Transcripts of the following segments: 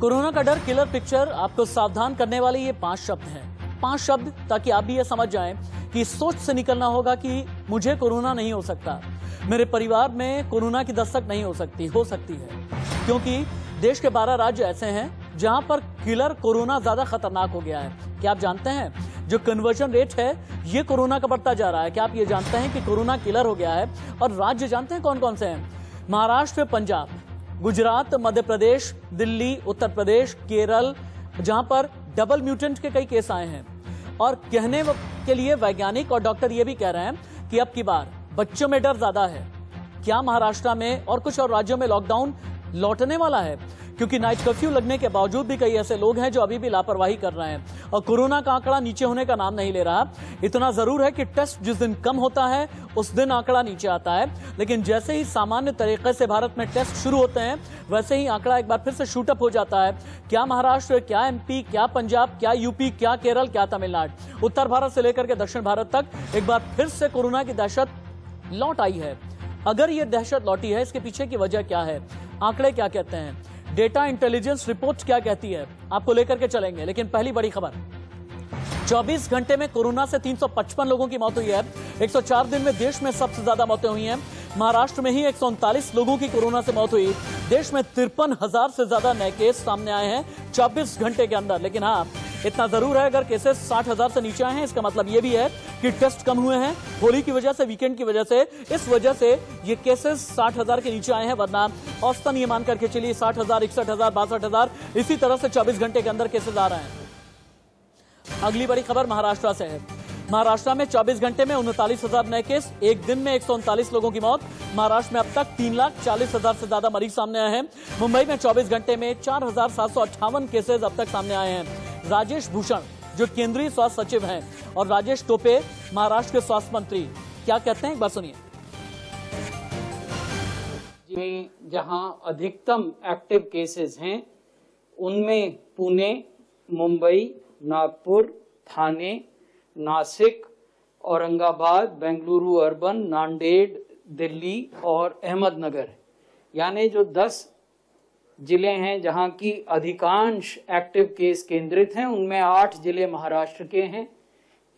Corona का डर killer picture आपको सावधान करने वाले ये 5 शब्द हैं। 5 शब्द ताकि आप भी ये समझ जाएं कि सोच से निकलना होगा कि मुझे कोरोना नहीं हो सकता, मेरे परिवार में कोरोना की दस्तक नहीं हो सकती है, क्योंकि देश के 12 राज्य ऐसे हैं जहां पर किलर कोरोना ज्यादा खतरनाक हो गया है। क्या आप जानते हैं जो कन्वर्जन रेट है ये कोरोना का बढ़ता जा रहा है? क्या आप ये जानते हैं कि कोरोना किलर हो गया है? और राज्य जानते हैं कौन कौन से हैं? महाराष्ट्र, पंजाब, गुजरात, मध्य प्रदेश, दिल्ली, उत्तर प्रदेश, केरल, जहां पर डबल म्यूटेंट के कई केस आए हैं। और कहने के लिए वैज्ञानिक और डॉक्टर ये भी कह रहे हैं कि अब की बार बच्चों में डर ज्यादा है। क्या महाराष्ट्र में और कुछ और राज्यों में लॉकडाउन लौटने वाला है? क्योंकि नाइट कर्फ्यू लगने के बावजूद भी कई ऐसे लोग हैं जो अभी भी लापरवाही कर रहे हैं और कोरोना का आंकड़ा नीचे होने का नाम नहीं ले रहा। इतना जरूर है कि टेस्ट जिस दिन कम होता है उस दिन आंकड़ा नीचे आता है, लेकिन जैसे ही सामान्य तरीके से भारत में टेस्ट शुरू होते हैं वैसे ही आंकड़ा एक बार फिर से शूटअप हो जाता है। क्या महाराष्ट्र, क्या एमपी, क्या पंजाब, क्या यूपी, क्या केरल, क्या तमिलनाडु, उत्तर भारत से लेकर के दक्षिण भारत तक एक बार फिर से कोरोना की दहशत लौट आई है। अगर ये दहशत लौटी है, इसके पीछे की वजह क्या है? आंकड़े क्या कहते हैं? डेटा इंटेलिजेंस रिपोर्ट क्या कहती है? आपको लेकर के चलेंगे। लेकिन पहली बड़ी खबर, 24 घंटे में कोरोना से 355 लोगों की मौत हुई है। 104 दिन में देश में सबसे ज्यादा मौतें हुई हैं। महाराष्ट्र में ही 139 लोगों की कोरोना से मौत हुई। देश में 53,000 से ज्यादा नए केस सामने आए हैं 24 घंटे के अंदर। लेकिन हाँ, इतना जरूर है, अगर केसेस 60,000 से नीचे आए हैं इसका मतलब ये भी है कि टेस्ट कम हुए हैं। होली की वजह से, वीकेंड की वजह से, इस वजह से ये केसेस 60,000 के नीचे आए हैं, वरना औसतन ये मान करके चलिए 60,000, 61,000, 62,000 इसी तरह से 24 घंटे के अंदर केसेस आ रहे हैं। अगली बड़ी खबर महाराष्ट्र से है। महाराष्ट्र में 24 घंटे में 39,000 नए केस, एक दिन में 139 लोगों की मौत। महाराष्ट्र में अब तक 3,40,000 से ज्यादा मरीज सामने आए हैं। मुंबई में 24 घंटे में 4,758 केसेस अब तक सामने आए हैं। राजेश भूषण जो केंद्रीय स्वास्थ्य सचिव हैं और राजेश टोपे महाराष्ट्र के स्वास्थ्य मंत्री क्या कहते हैं, एक बार सुनिए। जहां अधिकतम एक्टिव केसेस हैं उनमें पुणे, मुंबई, नागपुर, थाने, नासिक, औरंगाबाद, बेंगलुरु अर्बन, नांदेड़, दिल्ली और अहमदनगर, यानी जो 10 जिले हैं जहां की अधिकांश एक्टिव केस केंद्रित हैं, उनमें 8 जिले महाराष्ट्र के हैं,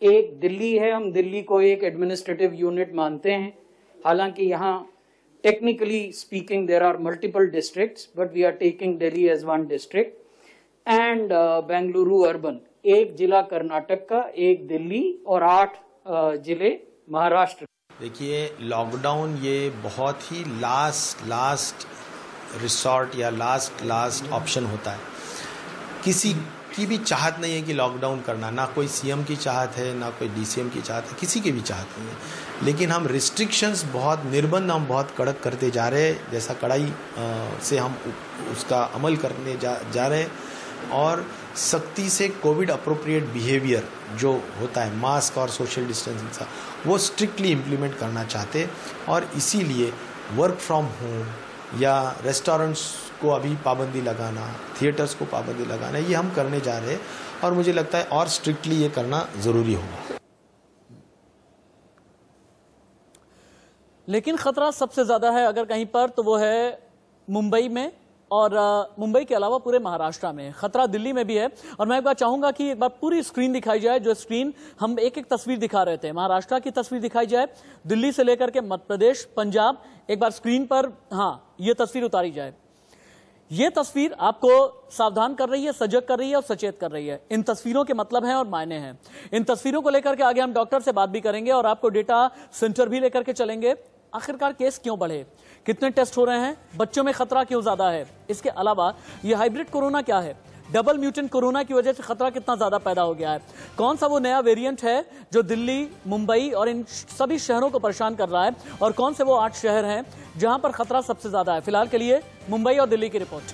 एक दिल्ली है। हम दिल्ली को एक एडमिनिस्ट्रेटिव यूनिट मानते हैं, हालांकि यहाँ technically speaking there are multiple districts, but we are taking Delhi as one district. And Bengaluru urban, एक जिला कर्नाटक का, एक दिल्ली और 8 जिले महाराष्ट्र। देखिए, लॉकडाउन ये बहुत ही लास्ट रिसॉर्ट या लास्ट ऑप्शन होता है। किसी की भी चाहत नहीं है कि लॉकडाउन करना, ना कोई सीएम की चाहत है, ना कोई डीसीएम की चाहत है, किसी की भी चाहत नहीं है। लेकिन हम रिस्ट्रिक्शंस बहुत, निर्बंध हम बहुत कड़क करते जा रहे हैं, जैसा कड़ाई से हम उसका अमल करने जा रहे हैं। और सख्ती से कोविड अप्रोप्रिएट बिहेवियर जो होता है, मास्क और सोशल डिस्टेंसिंग का, वो स्ट्रिक्टली इम्प्लीमेंट करना चाहते हैं। और इसीलिए वर्क फ्रॉम होम या रेस्टोरेंट्स को अभी पाबंदी लगाना, थिएटर्स को पाबंदी लगाना, ये हम करने जा रहे हैं और मुझे लगता है और स्ट्रिक्टली ये करना ज़रूरी होगा। लेकिन खतरा सबसे ज्यादा है अगर कहीं पर, तो वो है मुंबई में, और मुंबई के अलावा पूरे महाराष्ट्र में। खतरा दिल्ली में भी है। और मैं एक बार चाहूंगा कि एक बार पूरी स्क्रीन दिखाई जाए, जो स्क्रीन हम एक एक तस्वीर दिखा रहे थे, महाराष्ट्र की तस्वीर दिखाई जाए, दिल्ली से लेकर के मध्य प्रदेश, पंजाब, एक बार स्क्रीन पर हाँ ये तस्वीर उतारी जाए। ये तस्वीर आपको सावधान कर रही है, सजग कर रही है और सचेत कर रही है। इन तस्वीरों के मतलब हैं और मायने हैं। इन तस्वीरों को लेकर के आगे हम डॉक्टर से बात भी करेंगे और आपको डेटा सेंटर भी लेकर के चलेंगे। आखिरकार केस क्यों बढ़े, कितने टेस्ट हो रहे हैं, बच्चों में खतरा क्यों ज्यादा है, इसके अलावा ये हाइब्रिड कोरोना क्या है, डबल म्यूटेंट कोरोना की वजह से खतरा कितना ज्यादा पैदा हो गया है, कौन सा वो नया वेरिएंट है जो दिल्ली, मुंबई और इन सभी शहरों को परेशान कर रहा है, और कौन से वो 8 शहर हैं जहां पर खतरा सबसे ज्यादा है। फिलहाल के लिए मुंबई और दिल्ली की रिपोर्ट।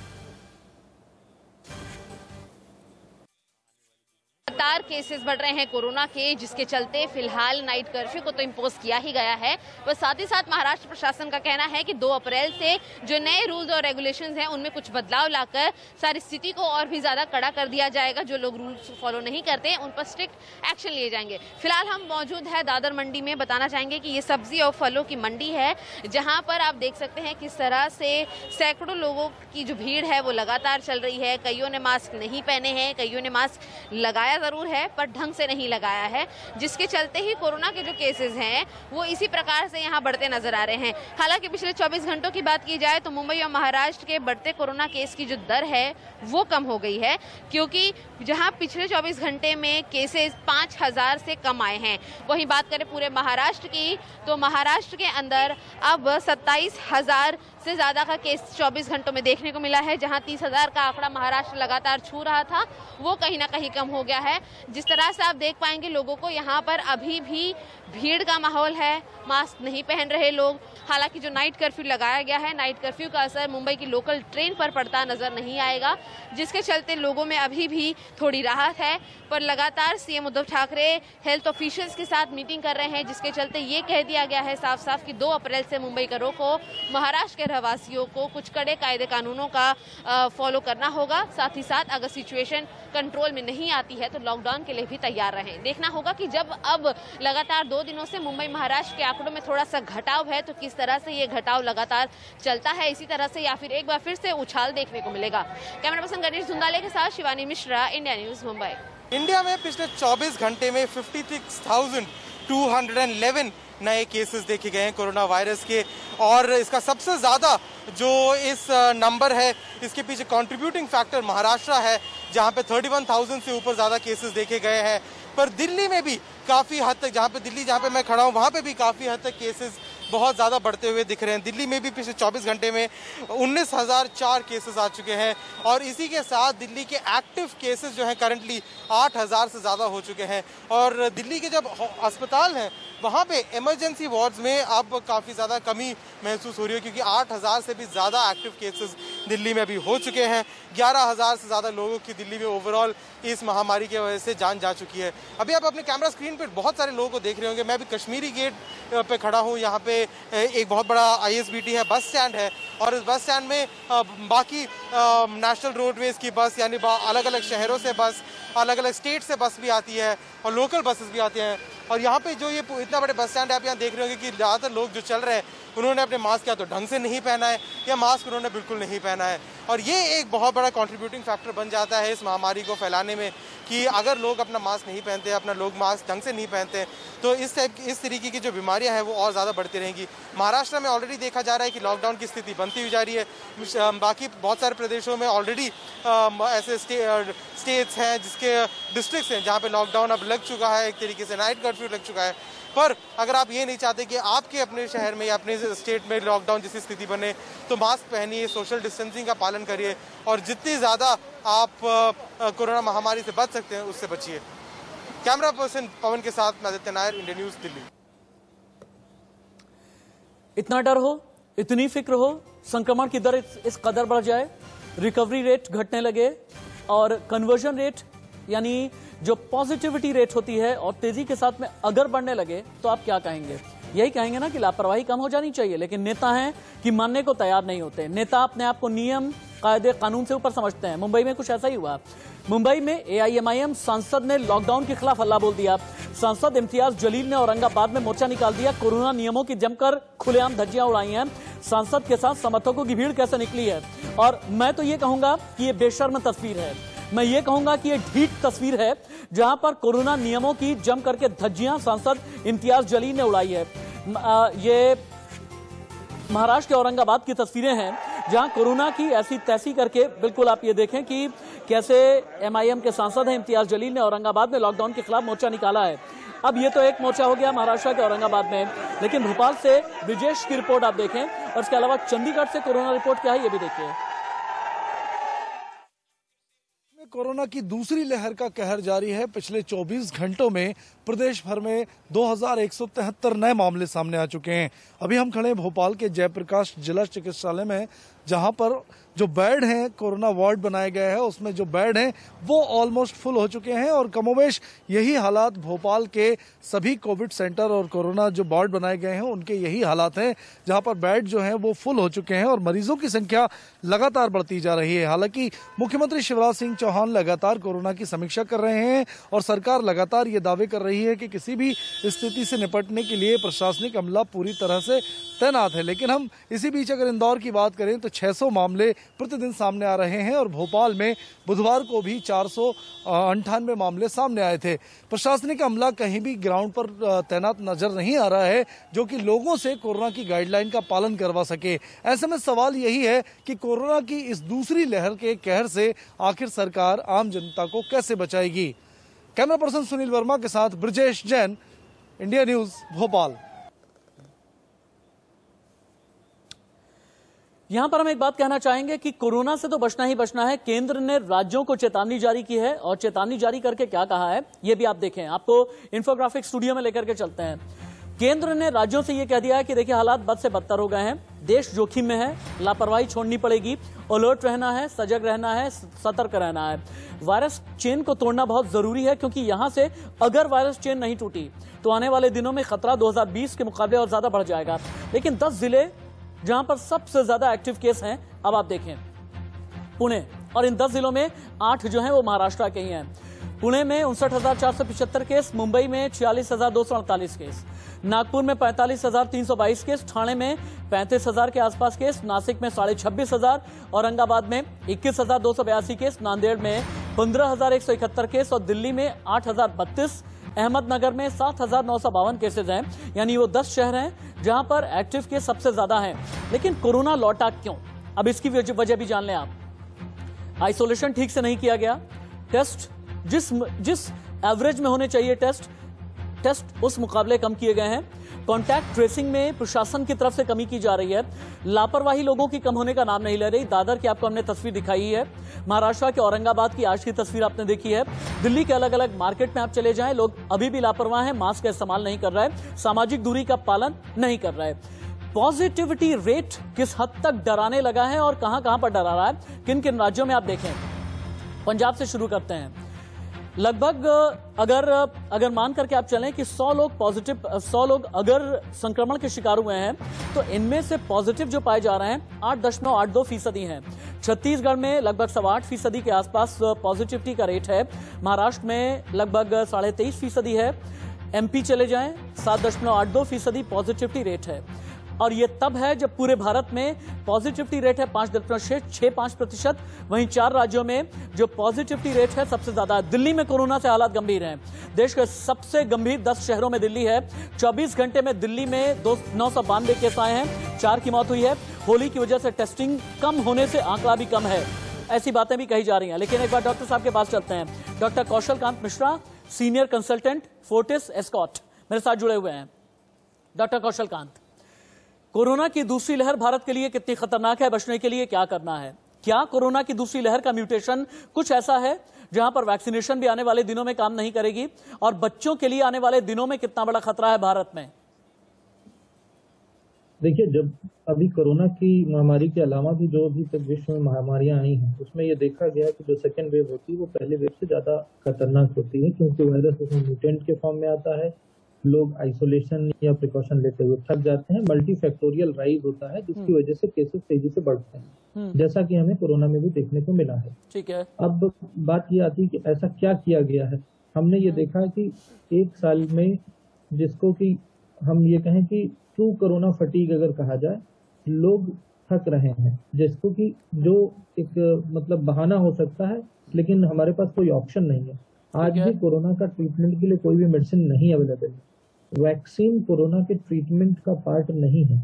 लगातार केसेस बढ़ रहे हैं कोरोना के, जिसके चलते फिलहाल नाइट कर्फ्यू को तो इम्पोज किया ही गया है। पर साथ ही साथ महाराष्ट्र प्रशासन का कहना है कि 2 अप्रैल से जो नए रूल्स और रेगुलेशंस हैं उनमें कुछ बदलाव लाकर सारी स्थिति को और भी ज्यादा कड़ा कर दिया जाएगा। जो लोग रूल्स फॉलो नहीं करते हैं उन पर स्ट्रिक्ट एक्शन लिए जाएंगे। फिलहाल हम मौजूद है दादर मंडी में। बताना चाहेंगे कि ये सब्जी और फलों की मंडी है, जहां पर आप देख सकते हैं किस तरह से सैकड़ों लोगों की जो भीड़ है वो लगातार चल रही है। कईयों ने मास्क नहीं पहने हैं, कईयों ने मास्क लगाया जरूर है पर ढंग से नहीं लगाया है, जिसके चलते ही कोरोना के जो केसेस हैं वो इसी प्रकार से यहाँ बढ़ते नजर आ रहे हैं। हालांकि पिछले 24 घंटों की बात की जाए तो मुंबई और महाराष्ट्र के बढ़ते कोरोना केस की जो दर है वो कम हो गई है, क्योंकि जहां पिछले 24 घंटे में केसेस 5000 से कम आए हैं। वहीं बात करें पूरे महाराष्ट्र की तो महाराष्ट्र के अंदर अब 27,000 से ज्यादा का केस 24 घंटों में देखने को मिला है। जहां 30,000 का आंकड़ा महाराष्ट्र लगातार छू रहा था वो कहीं ना कहीं कम हो गया है। जिस तरह से आप देख पाएंगे लोगों को यहाँ पर अभी भी भीड़ का माहौल है, मास्क नहीं पहन रहे लोग। हालांकि जो नाइट कर्फ्यू लगाया गया है, नाइट कर्फ्यू का असर मुंबई की लोकल ट्रेन पर पड़ता नजर नहीं आएगा, जिसके चलते लोगों में अभी भी थोड़ी राहत है। पर लगातार CM Uddhav Thackeray health officials के साथ मीटिंग कर रहे हैं, जिसके चलते ये कह दिया गया है साफ साफ कि 2 अप्रैल से मुंबई करों को, महाराष्ट्र के रहवासियों को कुछ कड़े कायदे कानूनों का फॉलो करना होगा। साथ ही साथ अगर सिचुएशन कंट्रोल में नहीं आती है तो लॉकडाउन के लिए भी तैयार रहें। देखना होगा कि जब अब लगातार 2 दिनों से मुंबई महाराष्ट्र के आंकड़ों में थोड़ा सा घटाव है तो किस तरह से ये घटाव लगातार चलता है, इसी तरह से या फिर एक बार फिर से उछाल देखने को मिलेगा। कैमरा पर्सन गणेश धुंदाले के साथ Shivani Mishra, India news Mumbai. India में पिछले 24 घंटे में 56,211 नए केसेस देखे गए हैं कोरोना वायरस के, और इसका सबसे ज़्यादा जो इस नंबर है इसके पीछे कंट्रीब्यूटिंग फैक्टर महाराष्ट्र है, जहां पे 31,000 से ऊपर ज़्यादा केसेस देखे गए हैं। पर दिल्ली में भी काफ़ी हद तक, जहाँ पे मैं खड़ा हूँ वहाँ पे भी काफ़ी हद तक केसेस बहुत ज़्यादा बढ़ते हुए दिख रहे हैं। दिल्ली में भी पिछले 24 घंटे में 19,004 केसेस आ चुके हैं, और इसी के साथ दिल्ली के एक्टिव केसेस जो हैं करंटली 8,000 से ज़्यादा हो चुके हैं। और दिल्ली के जब अस्पताल हैं वहाँ पे इमरजेंसी वार्ड्स में अब काफ़ी ज़्यादा कमी महसूस हो रही है, क्योंकि 8,000 से भी ज़्यादा एक्टिव केसेस दिल्ली में अभी हो चुके हैं। 11,000 से ज़्यादा लोगों की दिल्ली में ओवरऑल इस महामारी की वजह से जान जा चुकी है। अभी आप अपने कैमरा स्क्रीन पर बहुत सारे लोगों को देख रहे होंगे। मैं अभी कश्मीरी गेट पे खड़ा हूँ। यहाँ पे एक बहुत बड़ा ISBT है, बस स्टैंड है, और इस बस स्टैंड में बाकी नेशनल रोडवेज की बस, यानी अलग अलग शहरों से बस, अलग अलग स्टेट से बस भी आती है और लोकल बसेस भी आती हैं। और यहाँ पे जो ये इतना बड़े बस स्टैंड है, आप यहाँ देख रहे होंगे कि ज़्यादातर लोग जो चल रहे हैं उन्होंने अपने मास्क या तो ढंग से नहीं पहना है या मास्क उन्होंने बिल्कुल नहीं पहना है। और ये एक बहुत बड़ा कंट्रीब्यूटिंग फैक्टर बन जाता है इस महामारी को फैलाने में, कि अगर लोग अपना मास्क नहीं पहनते, अपना लोग मास्क ढंग से नहीं पहनते, तो इस तरीके की जो बीमारियां हैं वो और ज़्यादा बढ़ती रहेंगी। महाराष्ट्र में ऑलरेडी देखा जा रहा है कि लॉकडाउन की स्थिति बनती हुई जा रही है। बाकी बहुत सारे प्रदेशों में ऑलरेडी ऐसे स्टेट्स हैं, जिसके डिस्ट्रिक्ट्स हैं जहाँ पे लॉकडाउन अब लग चुका है, एक तरीके से नाइट कर्फ्यू लग चुका है। पर अगर आप ये नहीं चाहते कि आपके अपने शहर में या अपने स्टेट में लॉकडाउन जैसी स्थिति बने, तो मास्क पहनिए, सोशल डिस्टेंसिंग का पालन करिए, और जितनी ज़्यादा आप कोरोना महामारी से बच सकते हैं उससे बचिए। कैमरा पर्सन पवन के साथ मैं आदित्य नायर, इंडिया न्यूज दिल्ली। इतना डर हो, इतनी फिक्र हो, संक्रमण की दर इस कदर बढ़ जाए, रिकवरी रेट घटने लगे और कन्वर्जन रेट यानी जो पॉजिटिविटी रेट होती है और तेजी के साथ में अगर बढ़ने लगे, तो आप क्या कहेंगे? यही कहेंगे ना कि लापरवाही कम हो जानी चाहिए। लेकिन नेता हैं कि मानने को तैयार नहीं होते। नेता अपने आप को नियम, कायदे, कानून से ऊपर समझते हैं। मुंबई में कुछ ऐसा ही हुआ। मुंबई में AIMIM सांसद ने लॉकडाउन के खिलाफ हल्ला बोल दिया। सांसद इम्तियाज जलील ने औरंगाबाद में मोर्चा निकाल दिया। कोरोना नियमों की जमकर खुलेआम धज्जियां उड़ाई हैं। सांसद के साथ समर्थकों की भीड़ कैसे निकली है, और मैं तो ये कहूंगा कि ये बेशर्म तस्वीर है। मैं ये कहूंगा कि ये ढीठ तस्वीर है, जहां पर कोरोना नियमों की जम करके धज्जियां सांसद इम्तियाज जलील ने उड़ाई है। ये महाराष्ट्र के औरंगाबाद की तस्वीरें हैं, जहां कोरोना की ऐसी तैसी करके, बिल्कुल आप ये देखें कि कैसे MIM के सांसद हैं इम्तियाज जलील ने औरंगाबाद में लॉकडाउन के खिलाफ मोर्चा निकाला है। अब ये तो एक मोर्चा हो गया महाराष्ट्र के औरंगाबाद में, लेकिन भोपाल से ब्रिजेश की रिपोर्ट आप देखें, और इसके अलावा चंडीगढ़ से कोरोना रिपोर्ट क्या है ये भी देखिए। कोरोना की दूसरी लहर का कहर जारी है। पिछले 24 घंटों में प्रदेश भर में 2173 नए मामले सामने आ चुके हैं। अभी हम खड़े हैं भोपाल के जयप्रकाश जिला चिकित्सालय में, जहां पर जो बेड हैं, कोरोना वार्ड बनाए गए हैं, उसमें जो बेड हैं वो ऑलमोस्ट फुल हो चुके हैं। और कमोवेश यही हालात भोपाल के सभी कोविड सेंटर और कोरोना जो वार्ड बनाए गए हैं उनके यही हालात हैं, जहां पर बेड जो हैं वो फुल हो चुके हैं और मरीजों की संख्या लगातार बढ़ती जा रही है। हालांकि मुख्यमंत्री शिवराज सिंह चौहान लगातार कोरोना की समीक्षा कर रहे हैं और सरकार लगातार ये दावे कर रही है कि किसी भी स्थिति से निपटने के लिए प्रशासनिक अमला पूरी तरह से तैनात है। लेकिन हम इसी बीच अगर इंदौर की बात करें तो 600 मामले प्रतिदिन सामने आ रहे हैं और भोपाल में बुधवार को भी 498 मामले सामने आए थे। प्रशासनिक अमला कहीं भी ग्राउंड पर तैनात नजर नहीं आ रहा है जो कि लोगों से कोरोना की गाइडलाइन का पालन करवा सके। ऐसे में सवाल यही है कि कोरोना की इस दूसरी लहर के कहर से आखिर सरकार आम जनता को कैसे बचाएगी। कैमरा पर्सन सुनील वर्मा के साथ ब्रजेश जैन, इंडिया न्यूज, भोपाल। यहां पर हम एक बात कहना चाहेंगे कि कोरोना से तो बचना ही बचना है। केंद्र ने राज्यों को चेतावनी जारी की है और चेतावनी जारी करके क्या कहा है ये भी आप देखें। आपको इंफोग्राफिक स्टूडियो में लेकर के चलते हैं। केंद्र ने राज्यों से यह कह दिया है कि देखिए हालात बद से बदतर हो गए हैं, देश जोखिम में है, लापरवाही छोड़नी पड़ेगी, अलर्ट रहना है, सजग रहना है, सतर्क रहना है। वायरस चेन को तोड़ना बहुत जरूरी है क्योंकि यहां से अगर वायरस चेन नहीं टूटी तो आने वाले दिनों में खतरा 2020 के मुकाबले और ज्यादा बढ़ जाएगा। लेकिन 10 जिले जहां पर सबसे ज्यादा एक्टिव केस हैं, अब आप देखें पुणे, और इन 10 जिलों में 8 जो हैं वो महाराष्ट्र के ही हैं। पुणे में 59,475 केस, मुंबई में 46,248 केस, नागपुर में 45,322 केस, ठाणे में 35,000 के आसपास केस, नासिक में 26,500, औरंगाबाद में 21,282 केस, नांदेड़ में 15,171 केस और दिल्ली में 8,032, अहमदनगर में 7,952 केसेज हैं। यानी वो 10 शहर हैं जहां पर एक्टिव केस सबसे ज्यादा हैं। लेकिन कोरोना लौटा क्यों, अब इसकी वजह भी जान लें आप। आइसोलेशन ठीक से नहीं किया गया, टेस्ट जिस एवरेज में होने चाहिए टेस्ट उस मुकाबले कम किए गए हैं, कॉन्टैक्ट ट्रेसिंग में प्रशासन की तरफ से कमी की जा रही है, लापरवाही लोगों की कम होने का नाम नहीं ले रही। दादर की आपको हमने तस्वीर दिखाई है, महाराष्ट्र के औरंगाबाद की आज की तस्वीर आपने देखी है, दिल्ली के अलग अलग मार्केट में आप चले जाएं, लोग अभी भी लापरवाह हैं, मास्क का इस्तेमाल नहीं कर रहा है, सामाजिक दूरी का पालन नहीं कर रहा है। पॉजिटिविटी रेट किस हद तक डराने लगा है और कहां कहां पर डरा रहा है, किन किन राज्यों में आप देखें। पंजाब से शुरू करते हैं। लगभग अगर मान करके आप चलें कि 100 लोग अगर संक्रमण के शिकार हुए हैं तो इनमें से पॉजिटिव जो पाए जा रहे हैं 8.82% हैं। छत्तीसगढ़ में लगभग 8.25% के आसपास पॉजिटिविटी का रेट है, महाराष्ट्र में लगभग 23.5% है, एमपी चले जाएं 7.82% पॉजिटिविटी रेट है। और ये तब है जब पूरे भारत में पॉजिटिविटी रेट है 5.65%। वहीं 4 राज्यों में जो पॉजिटिविटी रेट है सबसे ज्यादा है। दिल्ली में कोरोना से हालात गंभीर हैं, देश के सबसे गंभीर 10 शहरों में दिल्ली है। 24 घंटे में दिल्ली में 992 केस आए हैं, 4 की मौत हुई है। होली की वजह से टेस्टिंग कम होने से आंकड़ा भी कम है, ऐसी बातें भी कही जा रही हैं। लेकिन एक बार डॉक्टर साहब के पास चलते हैं। Doctor Kaushal Kant Mishra, senior consultant, Fortis Escorts, मेरे साथ जुड़े हुए हैं। डॉक्टर कौशल कांत, कोरोना की दूसरी लहर भारत के लिए कितनी खतरनाक है, बचने के लिए क्या करना है? क्या कोरोना की दूसरी लहर का म्यूटेशन कुछ ऐसा है जहां पर वैक्सीनेशन भी आने वाले दिनों में काम नहीं करेगी, और बच्चों के लिए आने वाले दिनों में कितना बड़ा खतरा है भारत में? देखिए, जब अभी कोरोना की महामारी के अलावा भी जो अभी तक विश्व में महामारियां आई हैं उसमें ये देखा गया कि जो सेकेंड वेव होती है वो पहले वेव से ज्यादा खतरनाक होती है, क्योंकि वायरस उसमें म्यूटेंट के फॉर्म में आता है, लोग आइसोलेशन या प्रिकॉशन लेते हुए थक जाते हैं, मल्टीफैक्टोरियल राइज होता है जिसकी वजह से केसेस तेजी से बढ़ते हैं, जैसा कि हमें कोरोना में भी देखने को मिला है। ठीक है। अब बात ये आती है कि ऐसा क्या किया गया है। हमने ये देखा कि 1 साल में, जिसको कि हम ये कहें कि ट्रू कोरोना फटीग अगर कहा जाए, लोग थक रहे हैं, जिसको कि जो एक मतलब बहाना हो सकता है, लेकिन हमारे पास कोई ऑप्शन नहीं है। आज भी कोरोना का ट्रीटमेंट के लिए कोई भी मेडिसिन नहीं अवेलेबल है। वैक्सीन कोरोना के ट्रीटमेंट का पार्ट नहीं है।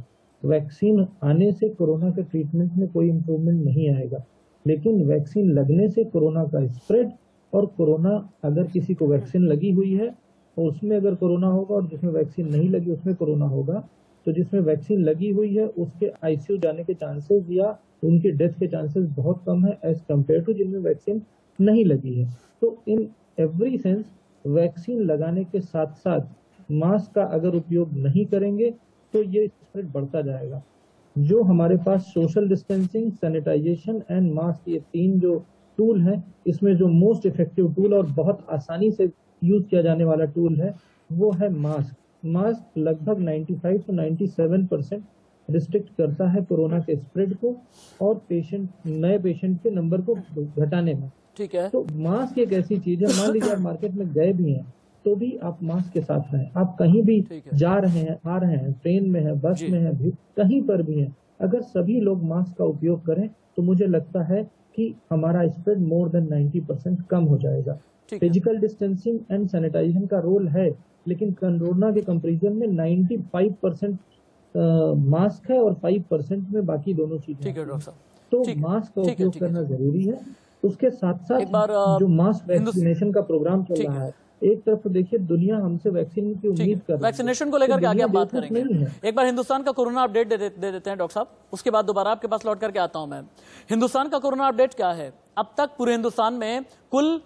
वैक्सीन आने से कोरोना के ट्रीटमेंट में कोई इम्प्रूवमेंट नहीं आएगा, लेकिन वैक्सीन लगने से कोरोना का स्प्रेड, और कोरोना अगर किसी को वैक्सीन लगी हुई है और उसमें अगर कोरोना होगा और जिसमें वैक्सीन नहीं लगी उसमें कोरोना होगा, तो जिसमें वैक्सीन लगी हुई है उसके आईसीयू जाने के चांसेस या उनके डेथ के चांसेस बहुत कम है एज कम्पेयर टू जिनमें वैक्सीन नहीं लगी है। तो इन एवरी सेंस वैक्सीन लगाने के साथ साथ मास्क का अगर उपयोग नहीं करेंगे तो ये स्प्रेड बढ़ता जाएगा। जो हमारे पास social distancing, sanitization and mask, ये 3 जो टूल हैं, इसमें जो मोस्ट इफेक्टिव टूल और बहुत आसानी से यूज किया जाने वाला टूल है वो है मास्क। मास्क लगभग 95 to 97% रिस्ट्रिक्ट करता है कोरोना के स्प्रेड को और नए पेशेंट के नंबर को घटाने में। ठीक है। तो मास्क एक ऐसी चीज है, मान लीजिए आप मार्केट में गए भी हैं तो भी आप मास्क के साथ रहें। आप कहीं भी जा रहे हैं, आ रहे हैं, ट्रेन में है, बस में है, भी कहीं पर भी है, अगर सभी लोग मास्क का उपयोग करें तो मुझे लगता है कि हमारा स्प्रेड मोर देन 90% कम हो जाएगा। फिजिकल डिस्टेंसिंग एंड सैनिटाइजेशन का रोल है, लेकिन कोरोना के कंपैरिजन में 95% मास्क है और 5% में बाकी दोनों चीजें। ठीक है डॉक्टर साहब, तो मास्क का उपयोग करना जरूरी है। उसके साथ साथ जो मास वैक्सीनेशन का प्रोग्राम चल रहा है, एक तरफ तो देखिए दुनिया हमसे वैक्सीन की उम्मीद कर रही है, वैक्सीनेशन को लेकर के आगे हम बात करेंगे। एक बार हिंदुस्तान का कोरोना अपडेट दे देते हैं डॉक्टर साहब, उसके बाद दोबारा आपके पास लौट करके आता हूं मैं। हिंदुस्तान का कोरोना अपडेट क्या है? अब तक पूरे हिंदुस्तान में कुल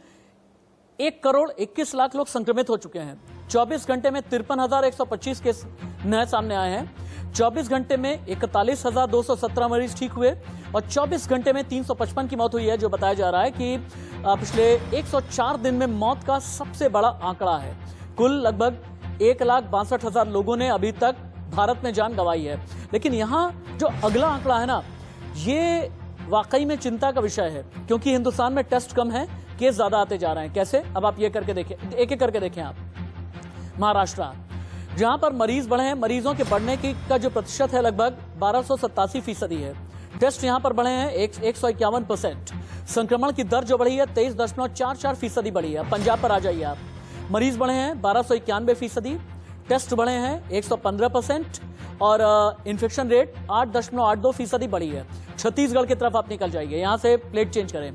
1,21 लाख लोग संक्रमित हो चुके हैं। 24 घंटे में 53,125 केस नए सामने आए हैं। 24 घंटे में 41,217 मरीज ठीक हुए और 24 घंटे में 355 की मौत हुई है, जो बताया जा रहा है कि पिछले 104 दिन में मौत का सबसे बड़ा आंकड़ा है। कुल लगभग 1,62,000 लोगों ने अभी तक भारत में जान गंवाई है। लेकिन यहाँ जो अगला आंकड़ा है ना, ये वाकई में चिंता का विषय है, क्योंकि हिंदुस्तान में टेस्ट कम है, केस ज्यादा आते जा रहे हैं। कैसे? अब आप ये करके देखें, एक एक करके देखें आप। महाराष्ट्र, जहां पर मरीज बढ़े हैं, मरीजों के बढ़ने की का जो प्रतिशत है लगभग 1287% है। टेस्ट यहां पर बढ़े हैं 151%। संक्रमण की दर जो बढ़ी है 23.44% बढ़ी है। पंजाब पर आ जाइए आप, मरीज बढ़े हैं 1291%, टेस्ट बढ़े हैं 115% और इन्फेक्शन रेट 8.82% बढ़ी है। छत्तीसगढ़ की तरफ आप निकल जाइए, यहां से प्लेट चेंज करें।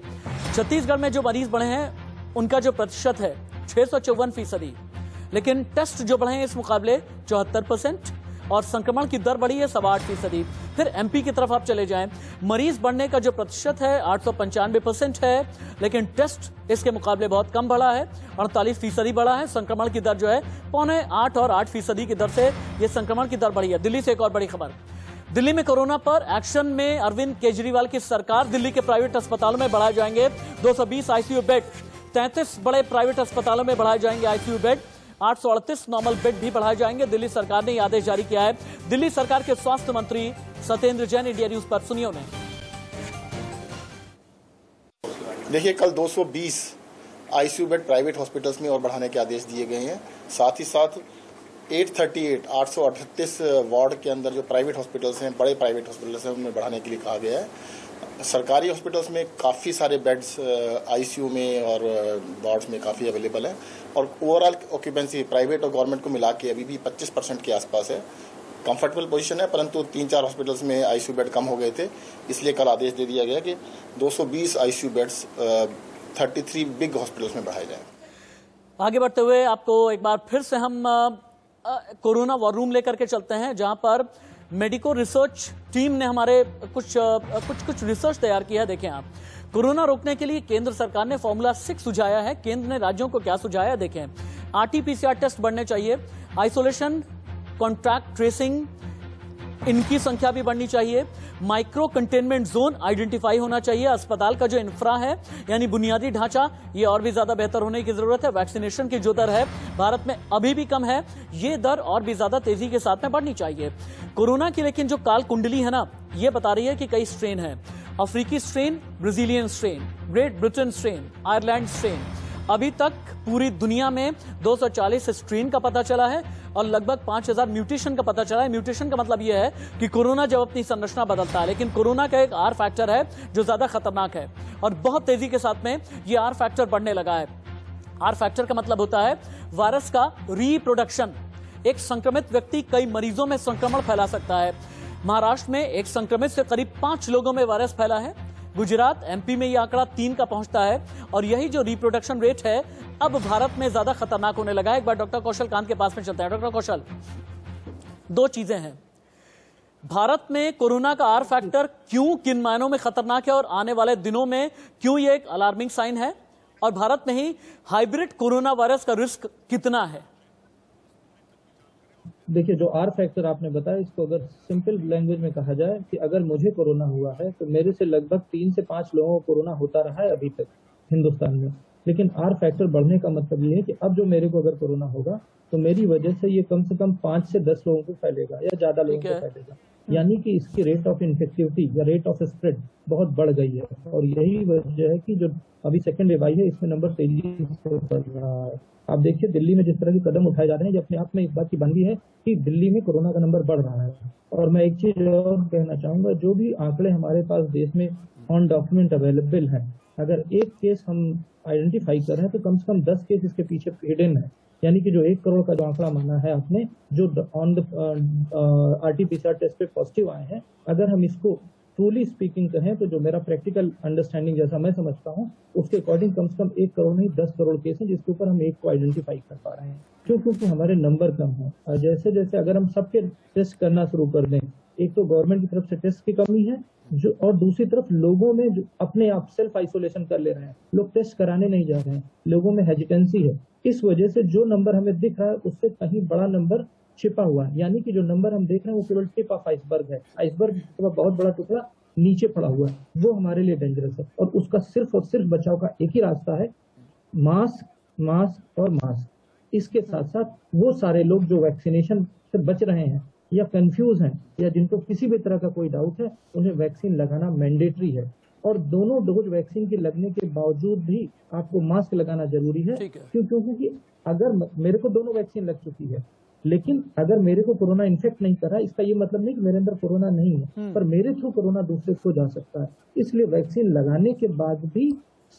छत्तीसगढ़ में जो मरीज बढ़े हैं उनका जो प्रतिशत है 654%, लेकिन टेस्ट जो बढ़े हैं इस मुकाबले 74% और संक्रमण की दर बढ़ी है 8.25%। फिर एमपी की तरफ आप चले जाएं, मरीज बढ़ने का जो प्रतिशत है 895% है, लेकिन टेस्ट इसके मुकाबले बहुत कम बढ़ा है, 48% बढ़ा है। संक्रमण की दर जो है 7.25 और 8% की दर से ये संक्रमण की दर बढ़ी है। दिल्ली से एक और बड़ी खबर, दिल्ली में कोरोना पर एक्शन में अरविंद केजरीवाल की सरकार। दिल्ली के प्राइवेट अस्पतालों में बढ़ाए जाएंगे 220 आईसीयू बेड, 33 बड़े प्राइवेट अस्पतालों में बढ़ाए जाएंगे आईसीयू बेड, 838 नॉर्मल बेड भी बढ़ाए जाएंगे। दिल्ली सरकार ने यह आदेश जारी किया है। दिल्ली सरकार के स्वास्थ्य मंत्री सत्येंद्र जैन इंडिया न्यूज पर, सुनिए उन्हें। देखिए, कल 220 आईसीयू बेड प्राइवेट हॉस्पिटल्स में और बढ़ाने के आदेश दिए गए हैं। साथ ही साथ 838 वार्ड के अंदर जो प्राइवेट हॉस्पिटल्स हैं, बड़े प्राइवेट हॉस्पिटल्स हैं, उनमें बढ़ाने के लिए कहा गया है। सरकारी हॉस्पिटल्स में काफ़ी सारे बेड्स आईसीयू में और वार्ड्स में काफ़ी अवेलेबल हैं और ओवरऑल ऑक्यूपेंसी प्राइवेट और गवर्नमेंट को मिला के अभी भी 25% के आसपास है। कंफर्टेबल पोजीशन है, परंतु 3-4 हॉस्पिटल्स में आईसीयू बेड कम हो गए थे, इसलिए कल आदेश दे दिया गया कि 220 आईसीयू बेड्स 33 बिग हॉस्पिटल्स में बढ़ाए जाएं। आगे बढ़ते हुए आपको एक बार फिर से हम कोरोना वॉर रूम लेकर के चलते हैं, जहां पर मेडिको रिसर्च टीम ने हमारे कुछ रिसर्च तैयार किया है। देखें आप, कोरोना रोकने के लिए केंद्र सरकार ने फॉर्मूला 6 सुझाया है। केंद्र ने राज्यों को क्या सुझाया है, देखें। आरटी-पीसीआर टेस्ट बढ़ने चाहिए, आइसोलेशन, कॉन्ट्रैक्ट ट्रेसिंग, इनकी संख्या भी बढ़नी चाहिए, माइक्रो कंटेनमेंट जोन आइडेंटिफाई होना चाहिए, अस्पताल का जो इंफ्रा है यानी बुनियादी ढांचा, ये और भी ज्यादा बेहतर होने की जरूरत है। वैक्सीनेशन की जो दर है भारत में अभी भी कम है, ये दर और भी ज्यादा तेजी के साथ में बढ़नी चाहिए। कोरोना की लेकिन जो काल कुंडली है ना, ये बता रही है कि कई स्ट्रेन है, अफ्रीकी strain, Brazilian strain, great Britain strain, Ireland strain. अभी तक पूरी दुनिया में 240 स्ट्रेन का पता चला है और लगभग 5000 म्यूटेशन का पता चला है। म्यूटेशन का मतलब यह है कि कोरोना जब अपनी संरचना बदलता है, लेकिन कोरोना का एक आर फैक्टर है जो ज्यादा खतरनाक है और बहुत तेजी के साथ में ये आर फैक्टर बढ़ने लगा है। आर फैक्टर का मतलब होता है वायरस का रिप्रोडक्शन। एक संक्रमित व्यक्ति कई मरीजों में संक्रमण फैला सकता है। महाराष्ट्र में एक संक्रमित से करीब 5 लोगों में वायरस फैला है। गुजरात, एमपी में यह आंकड़ा 3 का पहुंचता है और यही जो रिप्रोडक्शन रेट है अब भारत में ज्यादा खतरनाक होने लगा है। एक बार डॉक्टर कौशल कांत के पास में चलते हैं। डॉक्टर कौशल, 2 चीजें हैं, भारत में कोरोना का आर फैक्टर क्यों, किन मायनों में खतरनाक है और आने वाले दिनों में क्यों यह एक अलार्मिंग साइन है, और भारत में ही हाइब्रिड कोरोना वायरस का रिस्क कितना है? देखिए, जो आर फैक्टर आपने बताया, इसको अगर सिंपल लैंग्वेज में कहा जाए कि अगर मुझे कोरोना हुआ है तो मेरे से लगभग 3 से 5 लोगों को कोरोना होता रहा है अभी तक हिंदुस्तान में। लेकिन आर फैक्टर बढ़ने का मतलब ये है कि अब जो मेरे को अगर कोरोना होगा तो मेरी वजह से ये कम से कम 5 से 10 लोगों को फैलेगा या ज्यादा लोगों को फैलेगा, यानी कि इसकी रेट ऑफ इन्फेक्टिविटी या रेट ऑफ स्प्रेड बहुत बढ़ गई है। और यही वजह है कि जो अभी सेकेंड वेव आई है इसमें नंबर तेजी से बढ़ रहा है। आप देखिए दिल्ली में जिस तरह के कदम उठाए जा रहे हैं, ये अपने आप में इस बात की बंदी है कि दिल्ली में कोरोना का नंबर बढ़ रहा है। और मैं एक चीज और कहना चाहूंगा, जो भी आंकड़े हमारे पास देश में ऑन डॉक्यूमेंट अवेलेबल हैं, अगर एक केस हम आइडेंटिफाई कर रहे हैं तो कम से कम 10 केस इसके पीछे हिडन है। यानी कि जो 1 करोड़ का जो आंकड़ा माना है आपने, जो ऑन द RT-PCR टेस्ट पे पॉजिटिव आए हैं, अगर हम इसको ट्रूली स्पीकिंग कहें तो जो मेरा प्रैक्टिकल अंडरस्टैंडिंग जैसा मैं समझता हूं उसके अकॉर्डिंग कम से कम 1 करोड़ नहीं 10 करोड़ केस हैं जिसके ऊपर हम एक को आइडेंटिफाई कर पा रहे हैं। क्योंकि हमारे नंबर कम है। और जैसे जैसे अगर हम सबके टेस्ट करना शुरू कर दें, एक तो गवर्नमेंट की तरफ से टेस्ट की कमी है, जो और दूसरी तरफ लोगों में जो अपने आप सेल्फ आइसोलेशन कर ले रहे हैं, लोग टेस्ट कराने नहीं जा रहे हैं, लोगों में हेजिटेंसी है। इस वजह से जो नंबर हमें दिख रहा है उससे कहीं बड़ा नंबर छिपा हुआ है। यानी कि जो नंबर हम देख रहे हैं वो केवल टिप ऑफ आइसबर्ग है। आइसबर्ग का बहुत बड़ा टुकड़ा नीचे पड़ा हुआ है, वो हमारे लिए डेंजरस है। और उसका सिर्फ और सिर्फ बचाव का एक ही रास्ता है, मास्क, मास्क और मास्क। इसके साथ साथ वो सारे लोग जो वैक्सीनेशन से बच रहे हैं या कंफ्यूज हैं या जिनको किसी भी तरह का कोई डाउट है, उन्हें वैक्सीन लगाना मैंडेटरी है। और दोनों डोज वैक्सीन के लगने के बावजूद भी आपको मास्क लगाना जरूरी है। क्योंकि अगर मेरे को दोनों वैक्सीन लग चुकी है, लेकिन अगर मेरे को कोरोना इन्फेक्ट नहीं करा, इसका ये मतलब नहीं कि मेरे अंदर कोरोना नहीं है, पर मेरे थ्रू कोरोना दूसरे को जा सकता है। इसलिए वैक्सीन लगाने के बाद भी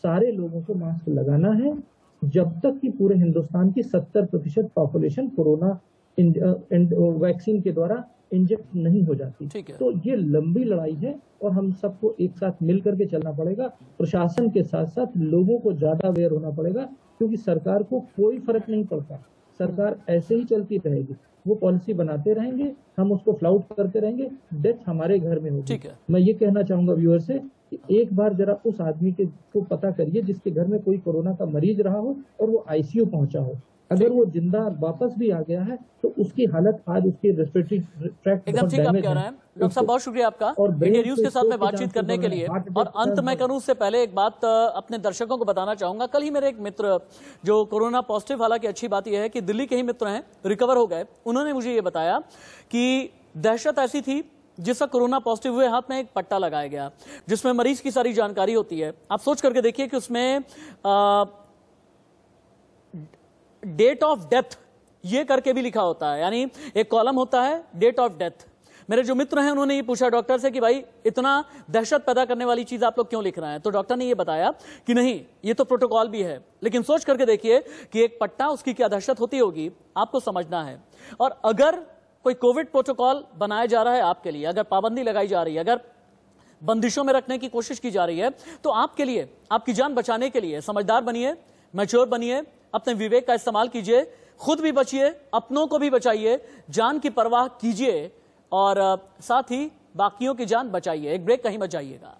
सारे लोगों को मास्क लगाना है, जब तक कि पूरे हिंदुस्तान की 70% पॉपुलेशन कोरोना वैक्सीन के द्वारा इंजेक्ट नहीं हो जाती। तो ये लंबी लड़ाई है और हम सबको एक साथ मिल करके चलना पड़ेगा। प्रशासन के साथ साथ लोगों को ज्यादा अवेयर होना पड़ेगा, क्योंकि सरकार को कोई फर्क नहीं पड़ता, सरकार ऐसे ही चलती रहेगी, वो पॉलिसी बनाते रहेंगे, हम उसको फ्लाउट करते रहेंगे, डेथ हमारे घर में होगी। मैं ये कहना चाहूंगा व्यूअर से कि एक बार जरा उस आदमी को पता करिए जिसके घर में कोई कोरोना का मरीज रहा हो और वो आईसीयू पहुंचा हो। अगर वो जिंदा वापस भी आ गया है तो उसकी हालत आज उसकी रेस्पिरेटरी ट्रैक्ट एकदम ठीक आप कह रहे हैं। डॉक्टर साहब बहुत शुक्रिया आपका इंडिया न्यूज के साथ में बातचीत करने के लिए। और अंत में करूं उससे पहले एक बात अपने दर्शकों को बताना चाहूंगा। कल ही मेरे एक मित्र जो कोरोना पॉजिटिव, हालांकि अच्छी बात यह है कि दिल्ली के ही मित्र हैं, रिकवर हो गए, उन्होंने मुझे ये बताया कि दहशत ऐसी थी, जिसका कोरोना पॉजिटिव हुए हाथ में एक पट्टा लगाया गया जिसमें मरीज की सारी जानकारी होती है। आप सोच करके देखिए कि उसमें डेट ऑफ डेथ ये करके भी लिखा होता है, यानी एक कॉलम होता है डेट ऑफ डेथ। मेरे जो मित्र हैं उन्होंने ये पूछा डॉक्टर से कि भाई इतना दहशत पैदा करने वाली चीज आप लोग क्यों लिख रहे हैं, तो डॉक्टर ने ये बताया कि नहीं, ये तो प्रोटोकॉल भी है, लेकिन सोच करके देखिए कि एक पट्टा उसकी क्या दहशत होती होगी, आपको समझना है। और अगर कोई कोविड प्रोटोकॉल बनाया जा रहा है आपके लिए, अगर पाबंदी लगाई जा रही है, अगर बंदिशों में रखने की कोशिश की जा रही है, तो आपके लिए, आपकी जान बचाने के लिए समझदार बनिए, मैच्योर बनिए, अपने विवेक का इस्तेमाल कीजिए, खुद भी बचिए, अपनों को भी बचाइए, जान की परवाह कीजिए और साथ ही बाकियों की जान बचाइए। एक ब्रेक, कहीं मत जाइएगा।